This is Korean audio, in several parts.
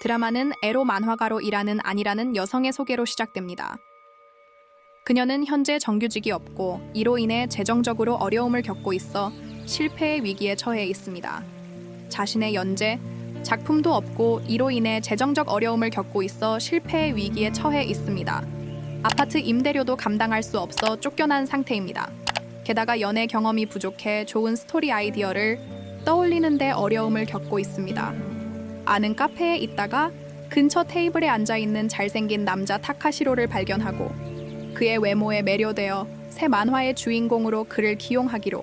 드라마는 에로 만화가로 일하는 안이라는 여성의 소개로 시작됩니다. 그녀는 현재 정규직이 없고 이로 인해 재정적으로 어려움을 겪고 있어 실패의 위기에 처해 있습니다. 자신의 연재, 작품도 없고 이로 인해 재정적 어려움을 겪고 있어 실패의 위기에 처해 있습니다. 아파트 임대료도 감당할 수 없어 쫓겨난 상태입니다. 게다가 연애 경험이 부족해 좋은 스토리 아이디어를 떠올리는데 어려움을 겪고 있습니다. 아는 카페에 있다가 근처 테이블에 앉아있는 잘생긴 남자 타카시로를 발견하고 그의 외모에 매료되어 새 만화의 주인공으로 그를 기용하기로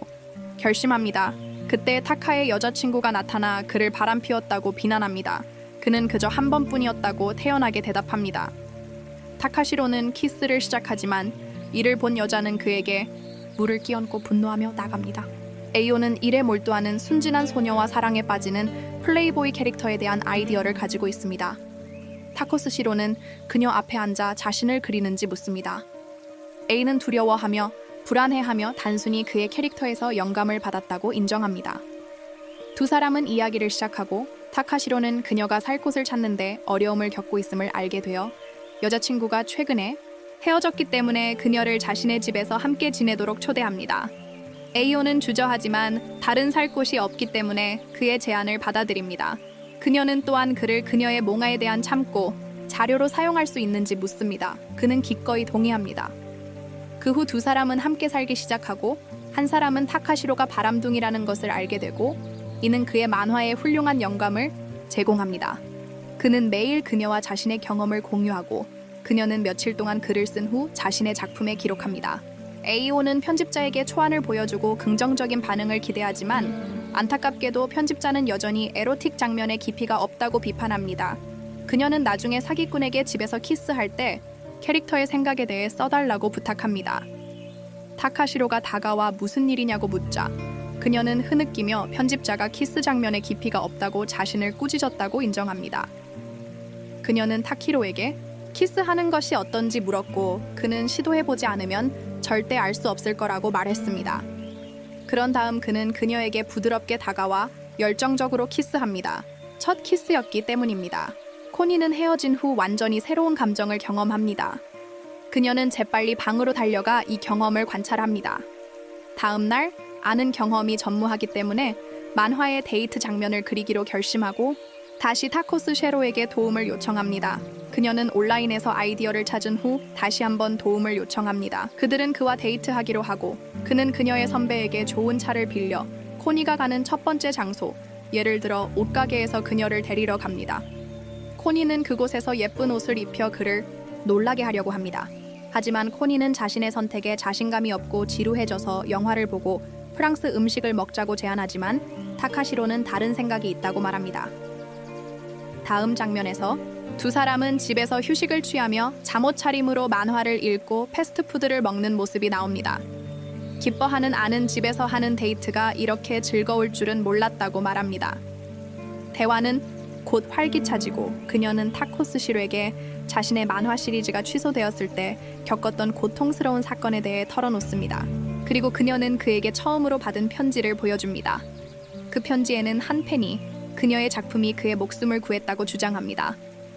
결심합니다. 그때 타카의 여자친구가 나타나 그를 바람피웠다고 비난합니다. 그는 그저 한 번뿐이었다고 태연하게 대답합니다. 타카시로는 키스를 시작하지만 이를 본 여자는 그에게 물을 끼얹고 분노하며 나갑니다. 에이오는 일에 몰두하는 순진한 소녀와 사랑에 빠지는 플레이보이 캐릭터에 대한 아이디어를 가지고 있습니다. 타코스 시로는 그녀 앞에 앉아 자신을 그리는지 묻습니다. A는 두려워하며 불안해하며 단순히 그의 캐릭터에서 영감을 받았다고 인정합니다. 두 사람은 이야기를 시작하고 타카시로는 그녀가 살 곳을 찾는데 어려움을 겪고 있음을 알게 되어 여자친구가 최근에 헤어졌기 때문에 그녀를 자신의 집에서 함께 지내도록 초대합니다. 에이오는 주저하지만 다른 살 곳이 없기 때문에 그의 제안을 받아들입니다. 그녀는 또한 그를 그녀의 몽화에 대한 참고 자료로 사용할 수 있는지 묻습니다. 그는 기꺼이 동의합니다. 그 후 두 사람은 함께 살기 시작하고 한 사람은 타카시로가 바람둥이라는 것을 알게 되고 이는 그의 만화에 훌륭한 영감을 제공합니다. 그는 매일 그녀와 자신의 경험을 공유하고 그녀는 며칠 동안 글을 쓴 후 자신의 작품에 기록합니다. 에이오는 편집자에게 초안을 보여주고 긍정적인 반응을 기대하지만 안타깝게도 편집자는 여전히 에로틱 장면의 깊이가 없다고 비판합니다. 그녀는 나중에 사기꾼에게 집에서 키스할 때 캐릭터의 생각에 대해 써달라고 부탁합니다. 타카시로가 다가와 무슨 일이냐고 묻자 그녀는 흐느끼며 편집자가 키스 장면의 깊이가 없다고 자신을 꾸짖었다고 인정합니다. 그녀는 타키로에게 키스하는 것이 어떤지 물었고 그는 시도해보지 않으면 절대 알 수 없을 거라고 말했습니다. 그런 다음 그는 그녀에게 부드럽게 다가와 열정적으로 키스합니다. 첫 키스였기 때문입니다. 코니는 헤어진 후 완전히 새로운 감정을 경험합니다. 그녀는 재빨리 방으로 달려가 이 경험을 관찰합니다. 다음 날 아는 경험이 전무하기 때문에 만화의 데이트 장면을 그리기로 결심하고 다시 타코스 쉐로에게 도움을 요청합니다. 그녀는 온라인에서 아이디어를 찾은 후 다시 한번 도움을 요청합니다. 그들은 그와 데이트하기로 하고 그는 그녀의 선배에게 좋은 차를 빌려 코니가 가는 첫 번째 장소, 예를 들어 옷가게에서 그녀를 데리러 갑니다. 코니는 그곳에서 예쁜 옷을 입혀 그를 놀라게 하려고 합니다. 하지만 코니는 자신의 선택에 자신감이 없고 지루해져서 영화를 보고 프랑스 음식을 먹자고 제안하지만 타카시로는 다른 생각이 있다고 말합니다. 다음 장면에서 두 사람은 집에서 휴식을 취하며 잠옷 차림으로 만화를 읽고 패스트푸드를 먹는 모습이 나옵니다. 기뻐하는 아는 집에서 하는 데이트가 이렇게 즐거울 줄은 몰랐다고 말합니다. 대화는 곧 활기차지고 그녀는 타코스 시로에게 자신의 만화 시리즈가 취소되었을 때 겪었던 고통스러운 사건에 대해 털어놓습니다. 그리고 그녀는 그에게 처음으로 받은 편지를 보여줍니다. 그 편지에는 한 팬이 그녀의 작품이 그의 목숨을 구했다고 주장합니다.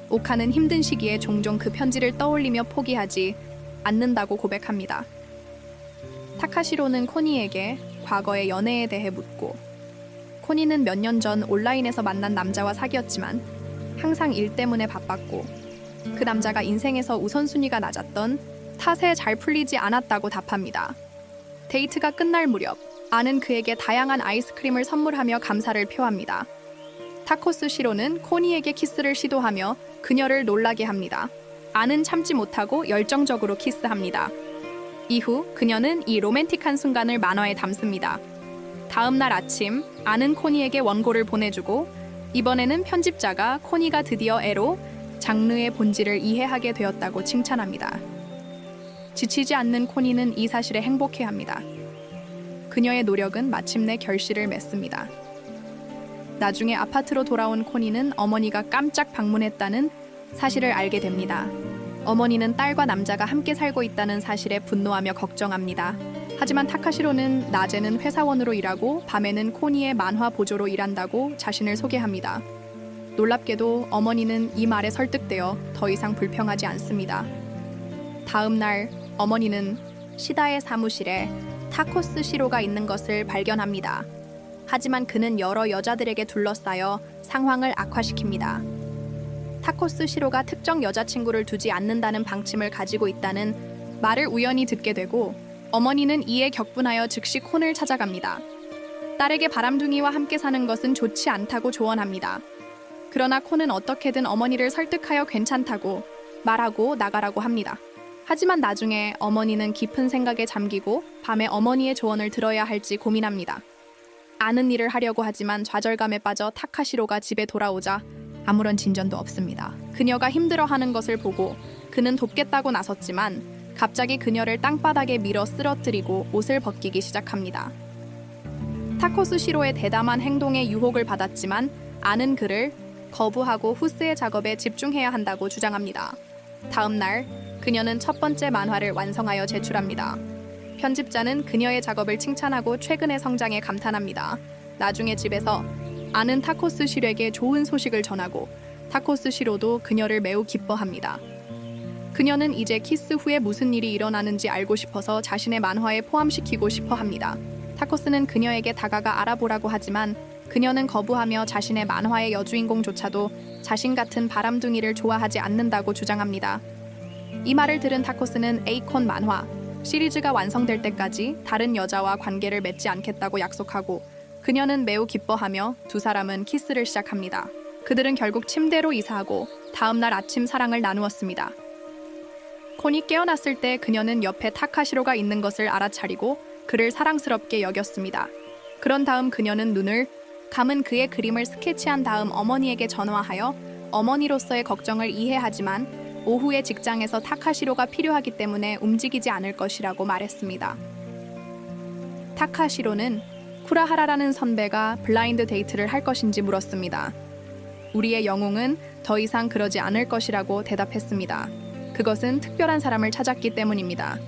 오카는 힘든 시기에 종종 그 편지를 떠올리며 포기하지 않는다고 고백합니다. 타카시로는 코니에게 과거의 연애에 대해 묻고 코니는 몇 년 전 온라인에서 만난 남자와 사귀었지만 항상 일 때문에 바빴고 그 남자가 인생에서 우선순위가 낮았던 탓에 잘 풀리지 않았다고 답합니다. 데이트가 끝날 무렵 아는 그에게 다양한 아이스크림을 선물하며 감사를 표합니다. 타코스 시로는 코니에게 키스를 시도하며 그녀를 놀라게 합니다. 아는 참지 못하고 열정적으로 키스합니다. 이후 그녀는 이 로맨틱한 순간을 만화에 담습니다. 다음 날 아침 아는 코니에게 원고를 보내주고 이번에는 편집자가 코니가 드디어 에로 장르의 본질을 이해하게 되었다고 칭찬합니다. 지치지 않는 코니는 이 사실에 행복해합니다. 그녀의 노력은 마침내 결실을 맺습니다. 나중에 아파트로 돌아온 코니는 어머니가 깜짝 방문했다는 사실을 알게 됩니다. 어머니는 딸과 남자가 함께 살고 있다는 사실에 분노하며 걱정합니다. 하지만 타카시로는 낮에는 회사원으로 일하고 밤에는 코니의 만화 보조로 일한다고 자신을 소개합니다. 놀랍게도 어머니는 이 말에 설득되어 더 이상 불평하지 않습니다. 다음 날 어머니는 시다의 사무실에 타코스 시로가 있는 것을 발견합니다. 하지만 그는 여러 여자들에게 둘러싸여 상황을 악화시킵니다. 타코스 시로가 특정 여자친구를 두지 않는다는 방침을 가지고 있다는 말을 우연히 듣게 되고 어머니는 이에 격분하여 즉시 콘을 찾아갑니다. 딸에게 바람둥이와 함께 사는 것은 좋지 않다고 조언합니다. 그러나 콘은 어떻게든 어머니를 설득하여 괜찮다고 말하고 나가라고 합니다. 하지만 나중에 어머니는 깊은 생각에 잠기고 밤에 어머니의 조언을 들어야 할지 고민합니다. 아는 일을 하려고 하지만 좌절감에 빠져 타카시로가 집에 돌아오자 아무런 진전도 없습니다. 그녀가 힘들어하는 것을 보고 그는 돕겠다고 나섰지만 갑자기 그녀를 땅바닥에 밀어 쓰러뜨리고 옷을 벗기기 시작합니다. 타코스 시로의 대담한 행동에 유혹을 받았지만 아는 그를 거부하고 후스의 작업에 집중해야 한다고 주장합니다. 다음 날 그녀는 첫 번째 만화를 완성하여 제출합니다. 편집자는 그녀의 작업을 칭찬하고 최근의 성장에 감탄합니다. 나중에 집에서 아는 타코스 시로에게 좋은 소식을 전하고 타코스 시로도 그녀를 매우 기뻐합니다. 그녀는 이제 키스 후에 무슨 일이 일어나는지 알고 싶어서 자신의 만화에 포함시키고 싶어 합니다. 타코스는 그녀에게 다가가 알아보라고 하지만 그녀는 거부하며 자신의 만화의 여주인공조차도 자신 같은 바람둥이를 좋아하지 않는다고 주장합니다. 이 말을 들은 타코스는 에이콘 만화 시리즈가 완성될 때까지 다른 여자와 관계를 맺지 않겠다고 약속하고 그녀는 매우 기뻐하며 두 사람은 키스를 시작합니다. 그들은 결국 침대로 이사하고 다음 날 아침 사랑을 나누었습니다. 콘이 깨어났을 때 그녀는 옆에 타카시로가 있는 것을 알아차리고 그를 사랑스럽게 여겼습니다. 그런 다음 그녀는 눈을 감은 그의 그림을 스케치한 다음 어머니에게 전화하여 어머니로서의 걱정을 이해하지만 오후에 직장에서 타카시로가 필요하기 때문에 움직이지 않을 것이라고 말했습니다. 타카시로는 쿠라하라라는 선배가 블라인드 데이트를 할 것인지 물었습니다. 우리의 영웅은 더 이상 그러지 않을 것이라고 대답했습니다. 그것은 특별한 사람을 찾았기 때문입니다.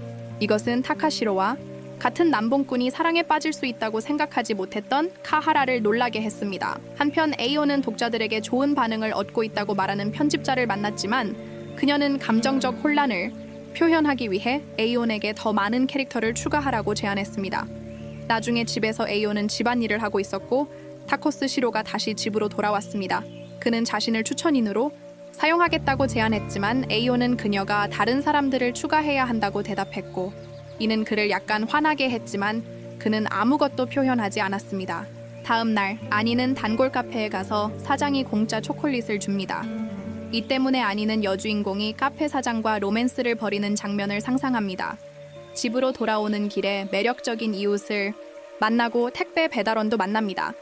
이것은 타카시로와 같은 남봉꾼이 사랑에 빠질 수 있다고 생각하지 못했던 카하라를 놀라게 했습니다. 한편 에이오는 독자들에게 좋은 반응을 얻고 있다고 말하는 편집자를 만났지만 그녀는 감정적 혼란을 표현하기 위해 에이온에게 더 많은 캐릭터를 추가하라고 제안했습니다. 나중에 집에서 에이온은 집안일을 하고 있었고 타코스 시로가 다시 집으로 돌아왔습니다. 그는 자신을 추천인으로 사용하겠다고 제안했지만 에이온은 그녀가 다른 사람들을 추가해야 한다고 대답했고 이는 그를 약간 화나게 했지만 그는 아무것도 표현하지 않았습니다. 다음 날 아니는 단골 카페에 가서 사장이 공짜 초콜릿을 줍니다. 이 때문에 아니는 여주인공이 카페 사장과 로맨스를 벌이는 장면을 상상합니다. 집으로 돌아오는 길에 매력적인 이웃을 만나고 택배 배달원도 만납니다.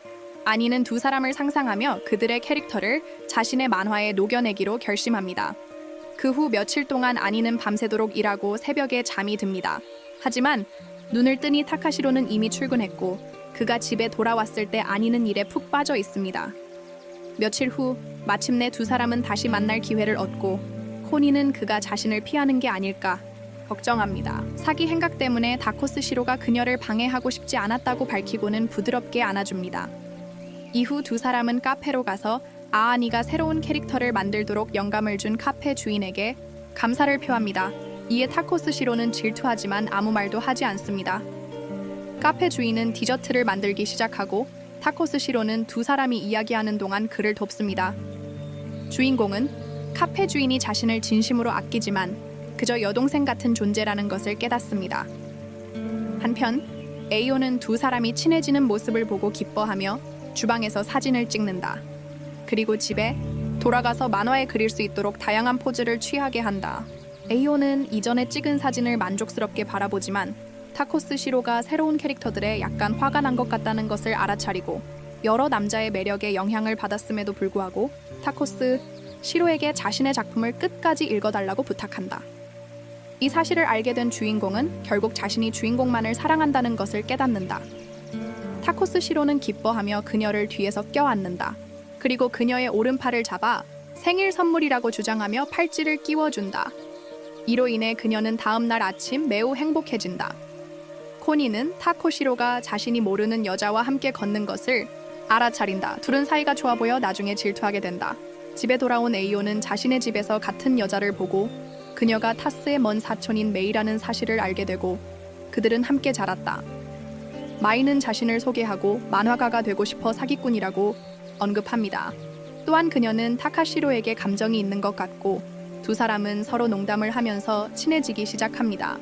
아니는 두 사람을 상상하며 그들의 캐릭터를 자신의 만화에 녹여내기로 결심합니다. 그 후 며칠 동안 아니는 밤새도록 일하고 새벽에 잠이 듭니다. 하지만 눈을 뜨니 타카시로는 이미 출근했고 그가 집에 돌아왔을 때 아니는 일에 푹 빠져 있습니다. 며칠 후 마침내 두 사람은 다시 만날 기회를 얻고 코니는 그가 자신을 피하는 게 아닐까 걱정합니다. 사기 행각 때문에 다코스 시로가 그녀를 방해하고 싶지 않았다고 밝히고는 부드럽게 안아줍니다. 이후 두 사람은 카페로 가서 아아니가 새로운 캐릭터를 만들도록 영감을 준 카페 주인에게 감사를 표합니다. 이에 타코스 시로는 질투하지만 아무 말도 하지 않습니다. 카페 주인은 디저트를 만들기 시작하고 타코스 시로는 두 사람이 이야기하는 동안 그를 돕습니다. 주인공은 카페 주인이 자신을 진심으로 아끼지만 그저 여동생 같은 존재라는 것을 깨닫습니다. 한편 에이오는 두 사람이 친해지는 모습을 보고 기뻐하며 주방에서 사진을 찍는다. 그리고 집에 돌아가서 만화에 그릴 수 있도록 다양한 포즈를 취하게 한다. 에이오는 이전에 찍은 사진을 만족스럽게 바라보지만 타코스 시로가 새로운 캐릭터들에 약간 화가 난 것 같다는 것을 알아차리고 여러 남자의 매력에 영향을 받았음에도 불구하고 타코스 시로에게 자신의 작품을 끝까지 읽어달라고 부탁한다. 이 사실을 알게 된 주인공은 결국 자신이 주인공만을 사랑한다는 것을 깨닫는다. 타코스 시로는 기뻐하며 그녀를 뒤에서 껴안는다. 그리고 그녀의 오른팔을 잡아 생일 선물이라고 주장하며 팔찌를 끼워준다. 이로 인해 그녀는 다음 날 아침 매우 행복해진다. 코니는 타코시로가 자신이 모르는 여자와 함께 걷는 것을 알아차린다. 둘은 사이가 좋아 보여 나중에 질투하게 된다. 집에 돌아온 에이오는 자신의 집에서 같은 여자를 보고 그녀가 타스의 먼 사촌인 메이라는 사실을 알게 되고 그들은 함께 자랐다. 마이는 자신을 소개하고 만화가가 되고 싶어 사기꾼이라고 언급합니다. 또한 그녀는 타카시로에게 감정이 있는 것 같고 두 사람은 서로 농담을 하면서 친해지기 시작합니다.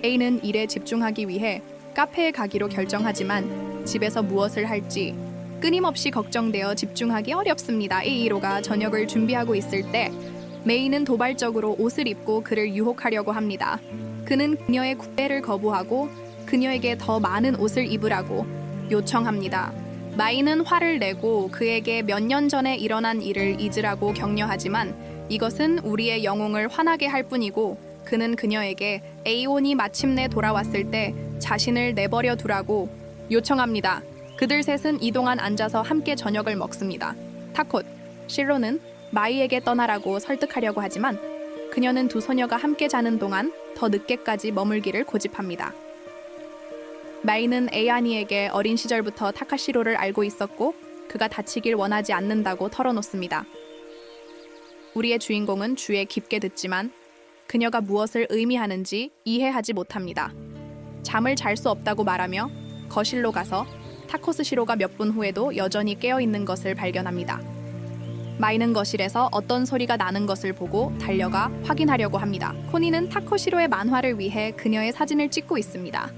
A는 일에 집중하기 위해 카페에 가기로 결정하지만 집에서 무엇을 할지 끊임없이 걱정되어 집중하기 어렵습니다. A로가 저녁을 준비하고 있을 때 메이는 도발적으로 옷을 입고 그를 유혹하려고 합니다. 그는 그녀의 구애를 거부하고 그녀에게 더 많은 옷을 입으라고 요청합니다. 마이는 화를 내고 그에게 몇 년 전에 일어난 일을 잊으라고 격려하지만 이것은 우리의 영웅을 화나게 할 뿐이고 그는 그녀에게 에이온이 마침내 돌아왔을 때 자신을 내버려 두라고 요청합니다. 그들 셋은 이동안 앉아서 함께 저녁을 먹습니다. 타코, 시로는 마이에게 떠나라고 설득하려고 하지만 그녀는 두 소녀가 함께 자는 동안 더 늦게까지 머물기를 고집합니다. 마이는 에이아니에게 어린 시절부터 타카시로를 알고 있었고 그가 다치길 원하지 않는다고 털어놓습니다. 우리의 주인공은 주에 깊게 듣지만 그녀가 무엇을 의미하는지 이해하지 못합니다. 잠을 잘 수 없다고 말하며 거실로 가서 타코스 시로가 몇 분 후에도 여전히 깨어있는 것을 발견합니다. 마이는 거실에서 어떤 소리가 나는 것을 보고 달려가 확인하려고 합니다. 코니는 타코시로의 만화를 위해 그녀의 사진을 찍고 있습니다.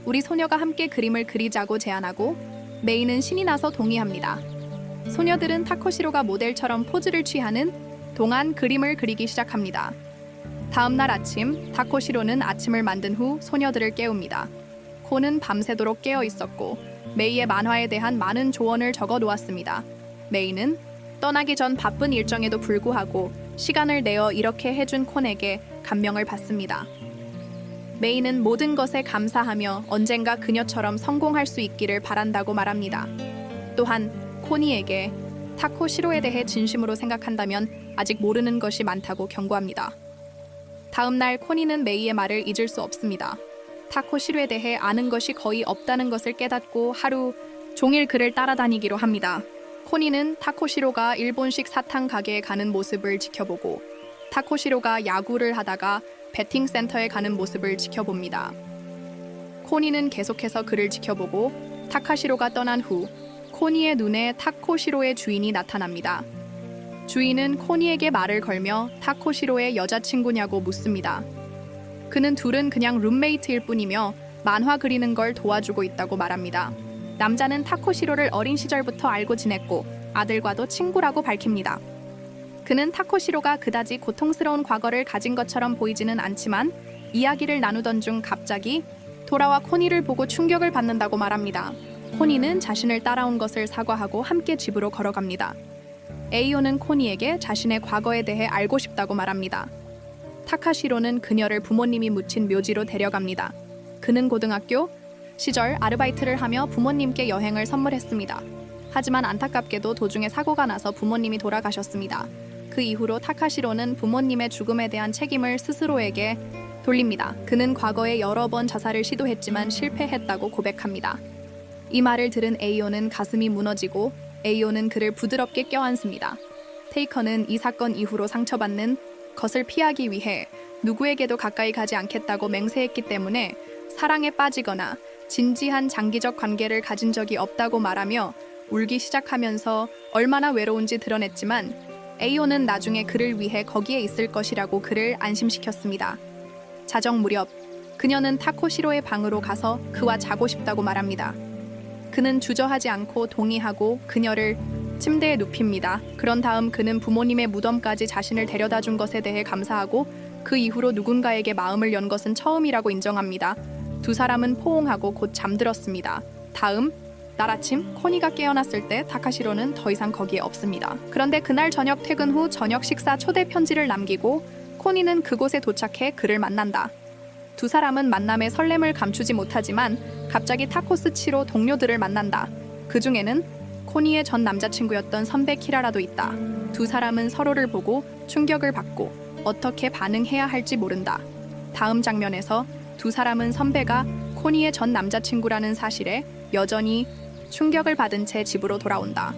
우리 소녀가 함께 그림을 그리자고 제안하고 메이는 신이 나서 동의합니다. 소녀들은 타코시로가 모델처럼 포즈를 취하는 동안 그림을 그리기 시작합니다. 다음 날 아침, 타코시로는 아침을 만든 후 소녀들을 깨웁니다. 코는 밤새도록 깨어 있었고 메이의 만화에 대한 많은 조언을 적어 놓았습니다. 메이는 떠나기 전 바쁜 일정에도 불구하고 시간을 내어 이렇게 해준 콘에게 감명을 받습니다. 메이는 모든 것에 감사하며 언젠가 그녀처럼 성공할 수 있기를 바란다고 말합니다. 또한 코니에게 타코시로에 대해 진심으로 생각한다면 아직 모르는 것이 많다고 경고합니다. 다음 날 코니는 메이의 말을 잊을 수 없습니다. 타코시로에 대해 아는 것이 거의 없다는 것을 깨닫고 하루 종일 그를 따라다니기로 합니다. 코니는 타코시로가 일본식 사탕 가게에 가는 모습을 지켜보고 타코시로가 야구를 하다가 배팅 센터에 가는 모습을 지켜봅니다. 코니는 계속해서 그를 지켜보고 타카시로가 떠난 후 코니의 눈에 타코시로의 주인이 나타납니다. 주인은 코니에게 말을 걸며 타코시로의 여자친구냐고 묻습니다. 그는 둘은 그냥 룸메이트일 뿐이며 만화 그리는 걸 도와주고 있다고 말합니다. 남자는 타코시로를 어린 시절부터 알고 지냈고 아들과도 친구라고 밝힙니다. 그는 타코시로가 그다지 고통스러운 과거를 가진 것처럼 보이지는 않지만 이야기를 나누던 중 갑자기 돌아와 코니를 보고 충격을 받는다고 말합니다. 코니는 자신을 따라온 것을 사과하고 함께 집으로 걸어갑니다. 에이오는 코니에게 자신의 과거에 대해 알고 싶다고 말합니다. 타카시로는 그녀를 부모님이 묻힌 묘지로 데려갑니다. 그는 고등학교 시절 아르바이트를 하며 부모님께 여행을 선물했습니다. 하지만 안타깝게도 도중에 사고가 나서 부모님이 돌아가셨습니다. 그 이후로 타카시로는 부모님의 죽음에 대한 책임을 스스로에게 돌립니다. 그는 과거에 여러 번 자살을 시도했지만 실패했다고 고백합니다. 이 말을 들은 에이오는 가슴이 무너지고 에이오는 그를 부드럽게 껴안습니다. 테이커는 이 사건 이후로 상처받는 것을 피하기 위해 누구에게도 가까이 가지 않겠다고 맹세했기 때문에 사랑에 빠지거나 진지한 장기적 관계를 가진 적이 없다고 말하며 울기 시작하면서 얼마나 외로운지 드러냈지만 에이오는 나중에 그를 위해 거기에 있을 것이라고 그를 안심시켰습니다. 자정 무렵 그녀는 타코시로의 방으로 가서 그와 자고 싶다고 말합니다. 그는 주저하지 않고 동의하고 그녀를 침대에 눕힙니다. 그런 다음 그는 부모님의 무덤까지 자신을 데려다 준 것에 대해 감사하고 그 이후로 누군가에게 마음을 연 것은 처음이라고 인정합니다. 두 사람은 포옹하고 곧 잠들었습니다. 다음 날 아침 코니가 깨어났을 때 타카시로는 더 이상 거기에 없습니다. 그런데 그날 저녁 퇴근 후 저녁 식사 초대 편지를 남기고 코니는 그곳에 도착해 그를 만난다. 두 사람은 만남의 설렘을 감추지 못하지만 갑자기 타코스치로 동료들을 만난다. 그 중에는 코니의 전 남자친구였던 선배 키라라도 있다. 두 사람은 서로를 보고 충격을 받고 어떻게 반응해야 할지 모른다. 다음 장면에서 두 사람은 선배가 코니의 전 남자친구라는 사실에 여전히 충격을 받은 채 집으로 돌아온다.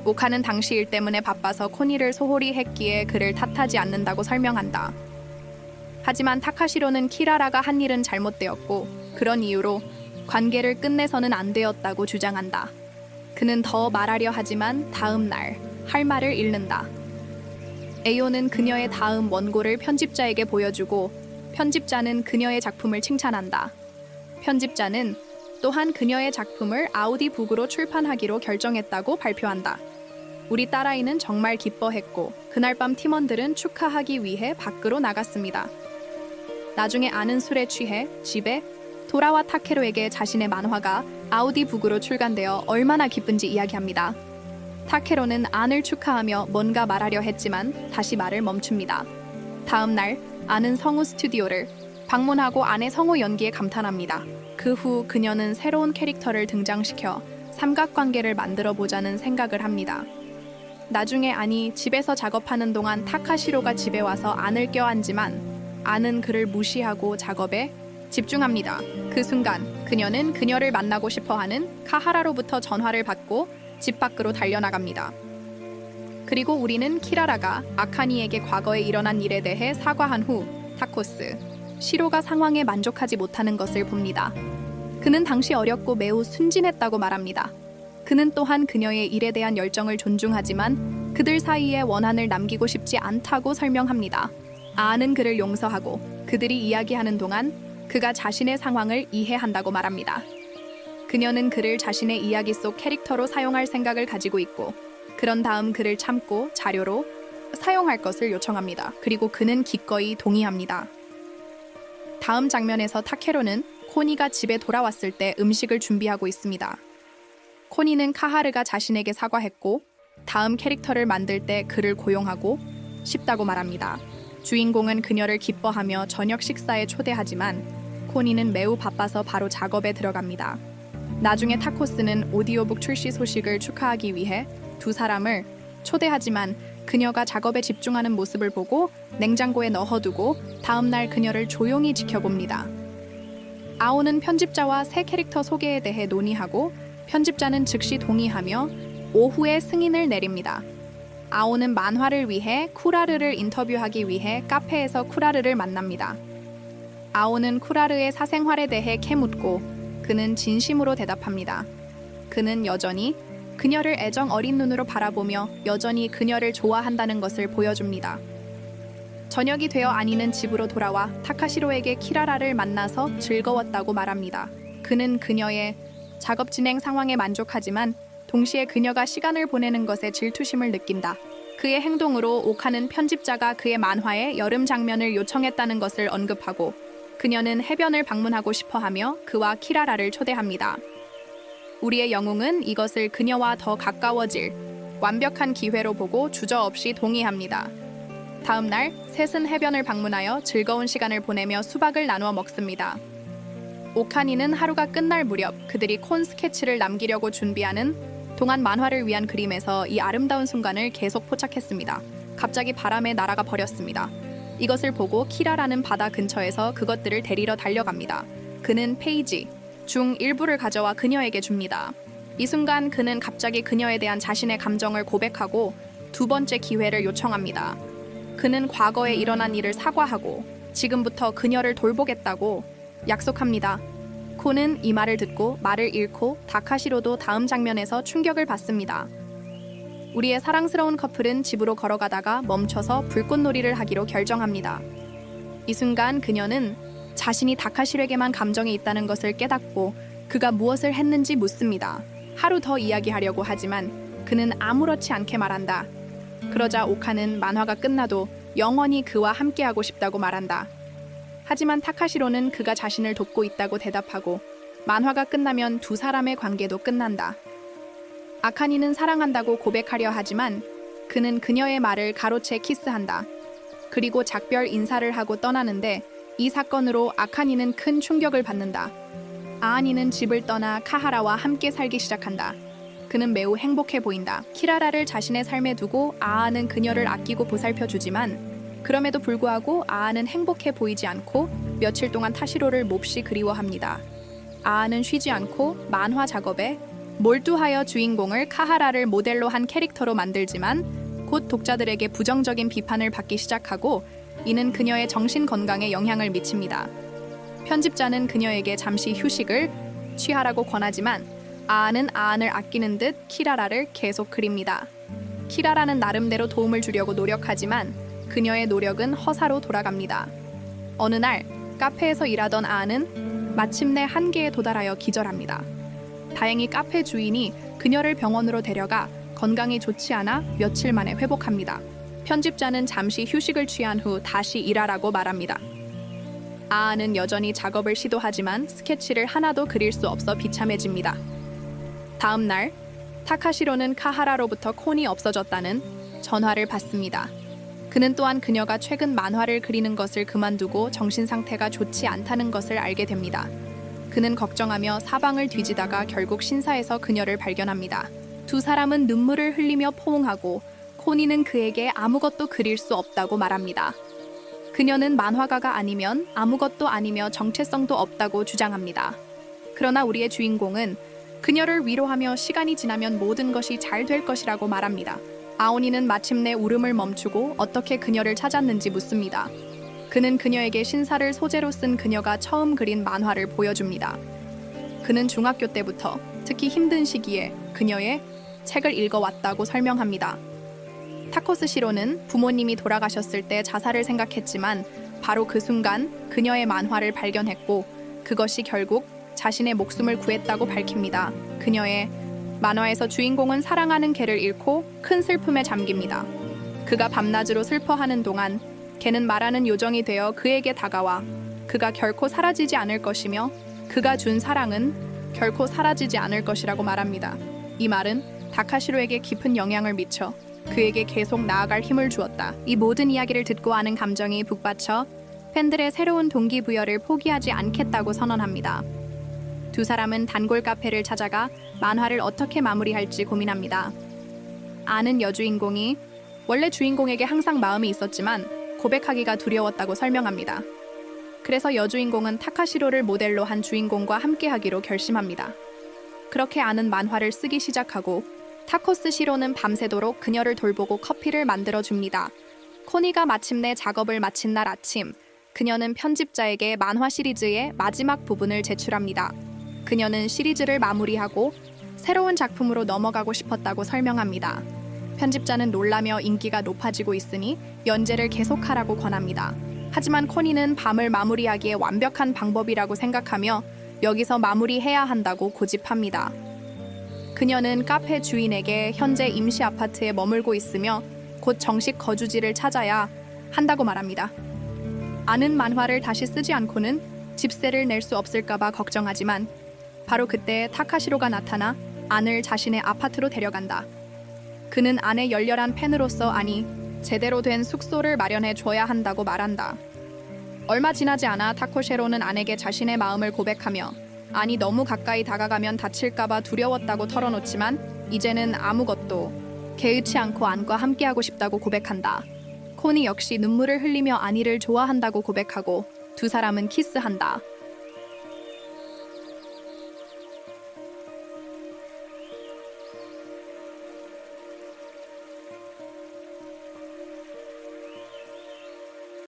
오카는 당시 일 때문에 바빠서 코니를 소홀히 했기에 그를 탓하지 않는다고 설명한다. 하지만 타카시로는 키라라가 한 일은 잘못되었고 그런 이유로 관계를 끝내서는 안 되었다고 주장한다. 그는 더 말하려 하지만 다음 날 할 말을 잃는다. 에이오는 그녀의 다음 원고를 편집자에게 보여주고 편집자는 그녀의 작품을 칭찬한다. 편집자는 또한 그녀의 작품을 아우디북으로 출판하기로 결정했다고 발표한다. 우리 딸아이는 정말 기뻐했고 그날 밤 팀원들은 축하하기 위해 밖으로 나갔습니다. 나중에 아는 술에 취해 집에 돌아와 타케로에게 자신의 만화가 아우디북으로 출간되어 얼마나 기쁜지 이야기합니다. 타케로는 안을 축하하며 뭔가 말하려 했지만 다시 말을 멈춥니다. 다음 날 안은 성우 스튜디오를 방문하고 안의 성우 연기에 감탄합니다. 그 후 그녀는 새로운 캐릭터를 등장시켜 삼각관계를 만들어 보자는 생각을 합니다. 나중에 안이 집에서 작업하는 동안 타카시로가 집에 와서 안을 껴안지만 안은 그를 무시하고 작업에 집중합니다. 그 순간 그녀는 그녀를 만나고 싶어하는 카하라로부터 전화를 받고 집 밖으로 달려나갑니다. 그리고 우리는 키라라가 아카니에게 과거에 일어난 일에 대해 사과한 후 타코스, 시로가 상황에 만족하지 못하는 것을 봅니다. 그는 당시 어렸고 매우 순진했다고 말합니다. 그는 또한 그녀의 일에 대한 열정을 존중하지만 그들 사이에 원한을 남기고 싶지 않다고 설명합니다. 아는 그를 용서하고 그들이 이야기하는 동안 그가 자신의 상황을 이해한다고 말합니다. 그녀는 그를 자신의 이야기 속 캐릭터로 사용할 생각을 가지고 있고 그런 다음 그를 참고 자료로 사용할 것을 요청합니다. 그리고 그는 기꺼이 동의합니다. 다음 장면에서 타케로는 코니가 집에 돌아왔을 때 음식을 준비하고 있습니다. 코니는 카하르가 자신에게 사과했고 다음 캐릭터를 만들 때 그를 고용하고 싶다고 말합니다. 주인공은 그녀를 기뻐하며 저녁 식사에 초대하지만 코니는 매우 바빠서 바로 작업에 들어갑니다. 나중에 타코스는 오디오북 출시 소식을 축하하기 위해 두 사람을 초대하지만 그녀가 작업에 집중하는 모습을 보고 냉장고에 넣어두고 다음날 그녀를 조용히 지켜봅니다. 아오는 편집자와 새 캐릭터 소개에 대해 논의하고 편집자는 즉시 동의하며 오후에 승인을 내립니다. 아오는 만화를 위해 쿠라르를 인터뷰하기 위해 카페에서 쿠라르를 만납니다. 아오는 쿠라르의 사생활에 대해 캐묻고 그는 진심으로 대답합니다. 그는 여전히 그녀를 애정 어린 눈으로 바라보며 여전히 그녀를 좋아한다는 것을 보여줍니다. 저녁이 되어 아니는 집으로 돌아와 타카시로에게 키라라를 만나서 즐거웠다고 말합니다. 그는 그녀의 작업 진행 상황에 만족하지만 동시에 그녀가 시간을 보내는 것에 질투심을 느낀다. 그의 행동으로 오카는 편집자가 그의 만화에 여름 장면을 요청했다는 것을 언급하고 그녀는 해변을 방문하고 싶어하며 그와 키라라를 초대합니다. 우리의 영웅은 이것을 그녀와 더 가까워질 완벽한 기회로 보고 주저없이 동의합니다. 다음 날 셋은 해변을 방문하여 즐거운 시간을 보내며 수박을 나누어 먹습니다. 오카니는 하루가 끝날 무렵 그들이 콘 스케치를 남기려고 준비하는 동안 만화를 위한 그림에서 이 아름다운 순간을 계속 포착했습니다. 갑자기 바람에 날아가 버렸습니다. 이것을 보고 키라라는 바다 근처에서 그것들을 데리러 달려갑니다. 그는 페이지 중 일부를 가져와 그녀에게 줍니다. 이 순간 그는 갑자기 그녀에 대한 자신의 감정을 고백하고 두 번째 기회를 요청합니다. 그는 과거에 일어난 일을 사과하고 지금부터 그녀를 돌보겠다고 약속합니다. 코는 이 말을 듣고 말을 잃고 다카시로도 다음 장면에서 충격을 받습니다. 우리의 사랑스러운 커플은 집으로 걸어가다가 멈춰서 불꽃놀이를 하기로 결정합니다. 이 순간 그녀는 자신이 다카시로에게만 감정이 있다는 것을 깨닫고 그가 무엇을 했는지 묻습니다. 하루 더 이야기하려고 하지만 그는 아무렇지 않게 말한다. 그러자 오카는 만화가 끝나도 영원히 그와 함께하고 싶다고 말한다. 하지만 타카시로는 그가 자신을 돕고 있다고 대답하고 만화가 끝나면 두 사람의 관계도 끝난다. 아카니는 사랑한다고 고백하려 하지만 그는 그녀의 말을 가로채 키스한다. 그리고 작별 인사를 하고 떠나는데 이 사건으로 아카니는 큰 충격을 받는다. 아아니는 집을 떠나 카하라와 함께 살기 시작한다. 그는 매우 행복해 보인다. 키라라를 자신의 삶에 두고 아아는 그녀를 아끼고 보살펴주지만 그럼에도 불구하고 아아는 행복해 보이지 않고 며칠 동안 타시로를 몹시 그리워합니다. 아아는 쉬지 않고 만화 작업에 몰두하여 주인공을 카하라를 모델로 한 캐릭터로 만들지만 곧 독자들에게 부정적인 비판을 받기 시작하고 이는 그녀의 정신 건강에 영향을 미칩니다. 편집자는 그녀에게 잠시 휴식을 취하라고 권하지만 아안은 아안을 아끼는 듯 키라라를 계속 그립니다. 키라라는 나름대로 도움을 주려고 노력하지만 그녀의 노력은 허사로 돌아갑니다. 어느 날 카페에서 일하던 아안은 마침내 한계에 도달하여 기절합니다. 다행히 카페 주인이 그녀를 병원으로 데려가 건강이 좋지 않아 며칠 만에 회복합니다. 편집자는 잠시 휴식을 취한 후 다시 일하라고 말합니다. 아아는 여전히 작업을 시도하지만 스케치를 하나도 그릴 수 없어 비참해집니다. 다음 날 타카시로는 카하라로부터 콘이 없어졌다는 전화를 받습니다. 그는 또한 그녀가 최근 만화를 그리는 것을 그만두고 정신 상태가 좋지 않다는 것을 알게 됩니다. 그는 걱정하며 사방을 뒤지다가 결국 신사에서 그녀를 발견합니다. 두 사람은 눈물을 흘리며 포옹하고 코니는 그에게 아무것도 그릴 수 없다고 말합니다. 그녀는 만화가가 아니면 아무것도 아니며 정체성도 없다고 주장합니다. 그러나 우리의 주인공은 그녀를 위로하며 시간이 지나면 모든 것이 잘 될 것이라고 말합니다. 아오니는 마침내 울음을 멈추고 어떻게 그녀를 찾았는지 묻습니다. 그는 그녀에게 신사를 소재로 쓴 그녀가 처음 그린 만화를 보여줍니다. 그는 중학교 때부터 특히 힘든 시기에 그녀의 책을 읽어왔다고 설명합니다. 타코스시로는 부모님이 돌아가셨을 때 자살을 생각했지만 바로 그 순간 그녀의 만화를 발견했고 그것이 결국 자신의 목숨을 구했다고 밝힙니다. 그녀의 만화에서 주인공은 사랑하는 개를 잃고 큰 슬픔에 잠깁니다. 그가 밤낮으로 슬퍼하는 동안 개는 말하는 요정이 되어 그에게 다가와 그가 결코 사라지지 않을 것이며 그가 준 사랑은 결코 사라지지 않을 것이라고 말합니다. 이 말은 다카시로에게 깊은 영향을 미쳐 그에게 계속 나아갈 힘을 주었다. 이 모든 이야기를 듣고 아는 감정이 북받쳐 팬들의 새로운 동기부여를 포기하지 않겠다고 선언합니다. 두 사람은 단골 카페를 찾아가 만화를 어떻게 마무리할지 고민합니다. 아는 여주인공이 원래 주인공에게 항상 마음이 있었지만 고백하기가 두려웠다고 설명합니다. 그래서 여주인공은 타카시로를 모델로 한 주인공과 함께하기로 결심합니다. 그렇게 아는 만화를 쓰기 시작하고 타코스시로는 밤새도록 그녀를 돌보고 커피를 만들어줍니다. 코니가 마침내 작업을 마친 날 아침, 그녀는 편집자에게 만화 시리즈의 마지막 부분을 제출합니다. 그녀는 시리즈를 마무리하고 새로운 작품으로 넘어가고 싶었다고 설명합니다. 편집자는 놀라며 인기가 높아지고 있으니 연재를 계속하라고 권합니다. 하지만 코니는 밤을 마무리하기에 완벽한 방법이라고 생각하며 여기서 마무리해야 한다고 고집합니다. 그녀는 카페 주인에게 현재 임시 아파트에 머물고 있으며 곧 정식 거주지를 찾아야 한다고 말합니다. 아는 만화를 다시 쓰지 않고는 집세를 낼 수 없을까봐 걱정하지만 바로 그때 타카시로가 나타나 안을 자신의 아파트로 데려간다. 그는 안의 열렬한 팬으로서 아니 제대로 된 숙소를 마련해 줘야 한다고 말한다. 얼마 지나지 않아 타코시로는 안에게 자신의 마음을 고백하며 아니 너무 가까이 다가가면 다칠까봐 두려웠다고 털어놓지만 이제는 아무것도 개의치 않고 안과 함께하고 싶다고 고백한다. 코니 역시 눈물을 흘리며 아니를 좋아한다고 고백하고 두 사람은 키스한다.